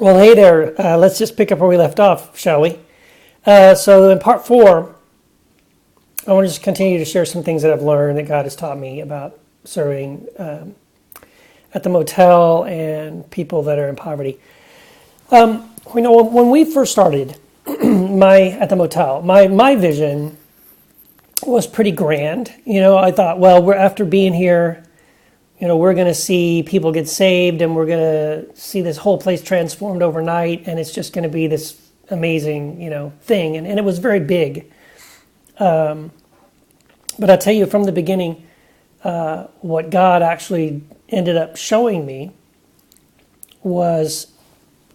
Well, hey there. Let's just pick up where we left off, shall we? So in part 4, I want to just continue to share some things that I've learned that God has taught me about serving at the motel and people that are in poverty. When we first started at the motel, my vision was pretty grand. I thought, well, we're after being here, we're going to see people get saved, and we're going to see this whole place transformed overnight, and it's just going to be this amazing, thing. And it was very big. But I tell you, from the beginning, what God actually ended up showing me was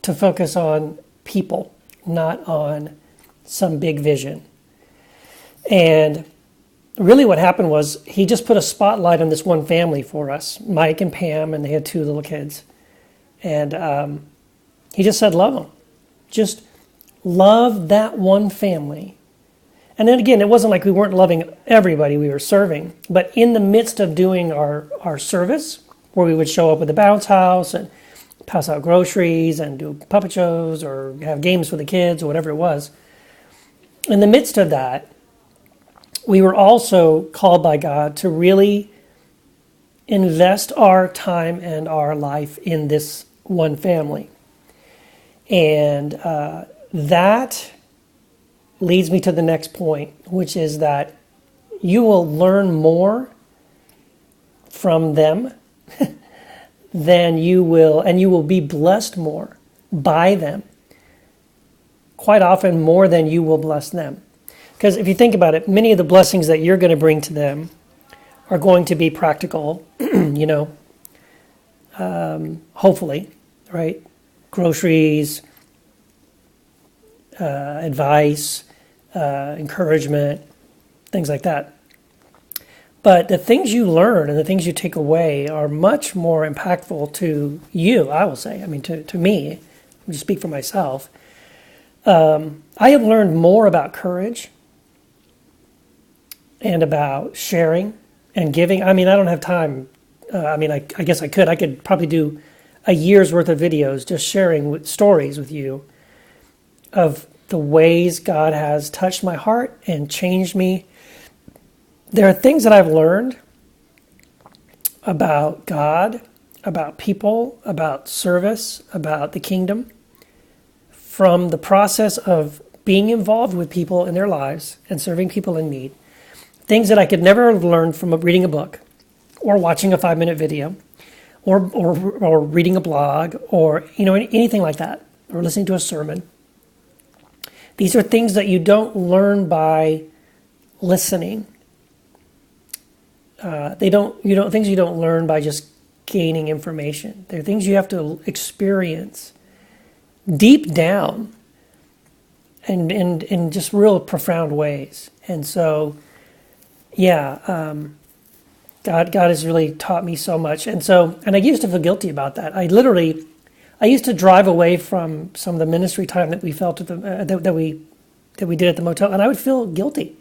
to focus on people, not on some big vision. And really what happened was he just put a spotlight on this one family for us, Mike and Pam, and they had 2 little kids. And he just said, love them. Just love that one family. And then again, it wasn't like we weren't loving everybody we were serving, but in the midst of doing our service, where we would show up at the bounce house and pass out groceries and do puppet shows or have games for the kids or whatever it was, in the midst of that, we were also called by God to really invest our time and our life in this one family. And that leads me to the next point, which is that you will learn more from them than you will, and you will be blessed more by them. Quite often more than you will bless them. Because if you think about it, many of the blessings that you're going to bring to them are going to be practical, hopefully, right? Groceries, advice, encouragement, things like that. But the things you learn and the things you take away are much more impactful to you, I will say. I mean, to me, let me just speak for myself. I have learned more about courage and about sharing and giving. I mean, I don't have time. I guess I could. I could probably do a year's worth of videos just sharing stories with you of the ways God has touched my heart and changed me. There are things that I've learned about God, about people, about service, about the kingdom, from the process of being involved with people in their lives and serving people in need. Things that I could never have learned from reading a book or watching a 5-minute video or reading a blog or anything like that, or listening to a sermon. These are things that you don't learn by listening. Things you don't learn by just gaining information. They're things you have to experience deep down and in just real profound ways. And so, God has really taught me so much. And I used to feel guilty about that. I used to drive away from some of the ministry time that we felt at that we did at the motel, and I would feel guilty.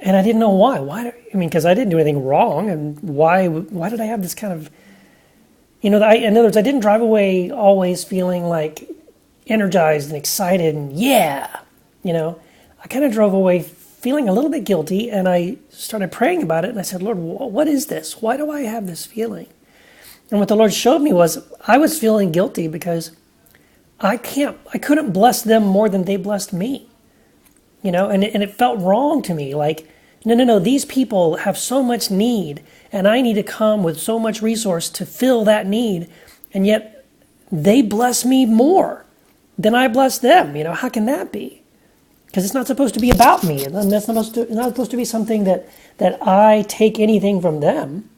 And I didn't know why. Because I didn't do anything wrong, and why did I have this kind of, in other words, I didn't drive away always feeling like energized and excited and I kind of drove away feeling a little bit guilty, and I started praying about it, and I said, Lord, what is this? Why do I have this feeling? And what the Lord showed me was I was feeling guilty because I couldn't bless them more than they blessed me. And it felt wrong to me. Like, no, these people have so much need, and I need to come with so much resource to fill that need, and yet they bless me more than I bless them. How can that be? Because it's not supposed to be about me, and that's not supposed to be something that I take anything from them.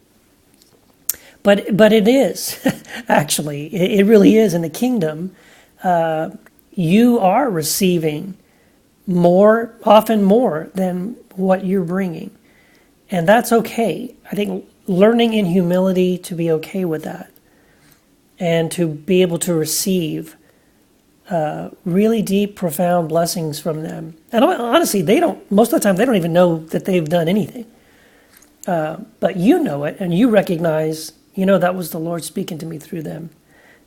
But it is, actually. It really is. In the kingdom, you are receiving often more than what you're bringing. And that's okay. I think learning in humility to be okay with that and to be able to receive really deep, profound blessings from them. And honestly, most of the time, they don't even know that they've done anything. But you know it, and you recognize, that was the Lord speaking to me through them.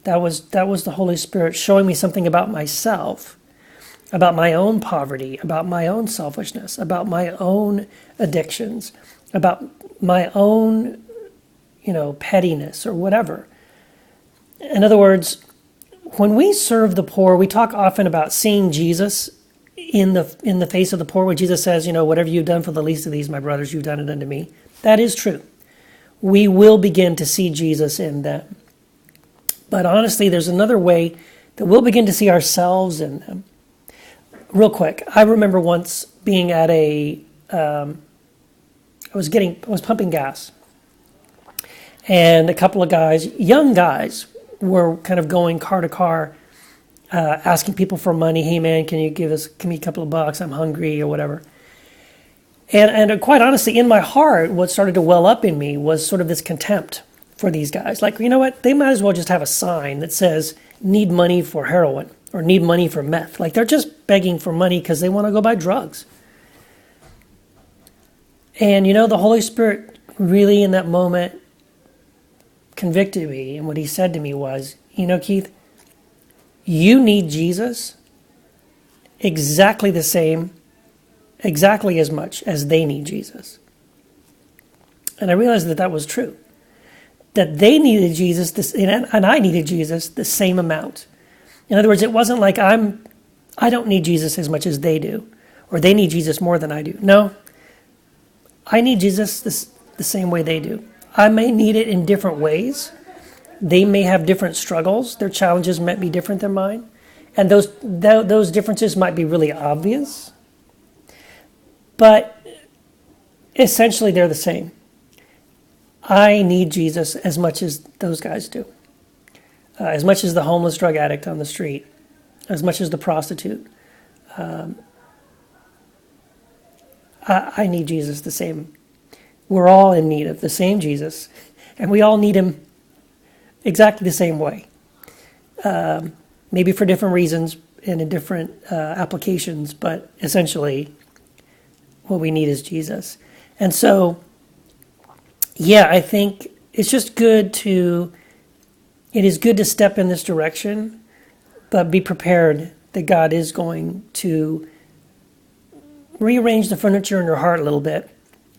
That was the Holy Spirit showing me something about myself, about my own poverty, about my own selfishness, about my own addictions, about my own, pettiness or whatever. In other words, when we serve the poor, we talk often about seeing Jesus in the face of the poor, where Jesus says, whatever you've done for the least of these, my brothers, you've done it unto me. That is true. We will begin to see Jesus in them. But honestly, there's another way that we'll begin to see ourselves in them. Real quick, I remember once being at I was pumping gas, and a couple of guys, young guys, were kind of going car to car, asking people for money. Hey man, give me a couple of bucks? I'm hungry or whatever. And quite honestly, in my heart, what started to well up in me was sort of this contempt for these guys. Like, you know what? They might as well just have a sign that says, need money for heroin or need money for meth. Like, they're just begging for money because they want to go buy drugs. And, the Holy Spirit really in that moment convicted me. And what he said to me was, Keith, you need Jesus exactly as much as they need Jesus. And I realized that was true. That they needed Jesus, and I needed Jesus the same amount. In other words, it wasn't like I don't need Jesus as much as they do, or they need Jesus more than I do. No, I need Jesus the same way they do. I may need it in different ways. They may have different struggles. Their challenges might be different than mine. And those differences might be really obvious. But essentially, they're the same. I need Jesus as much as those guys do. As much as the homeless drug addict on the street. As much as the prostitute. I need Jesus the same. We're all in need of the same Jesus. And we all need him exactly the same way. Maybe for different reasons and in different applications. But essentially, what we need is Jesus. And so, I think it's just it is good to step in this direction, but be prepared that God is going to rearrange the furniture in your heart a little bit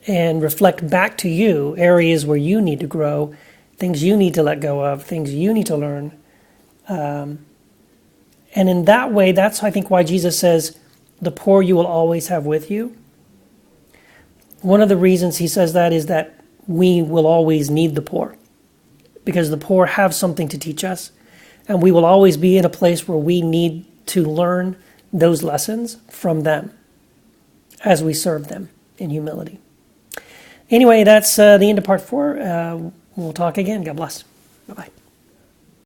and reflect back to you areas where you need to grow, things you need to let go of, things you need to learn. And in that way, that's, I think, why Jesus says, the poor you will always have with you. One of the reasons he says that is that we will always need the poor, because the poor have something to teach us, and we will always be in a place where we need to learn those lessons from them as we serve them in humility. Anyway, that's the end of part 4. We'll talk again. God bless. Bye-bye.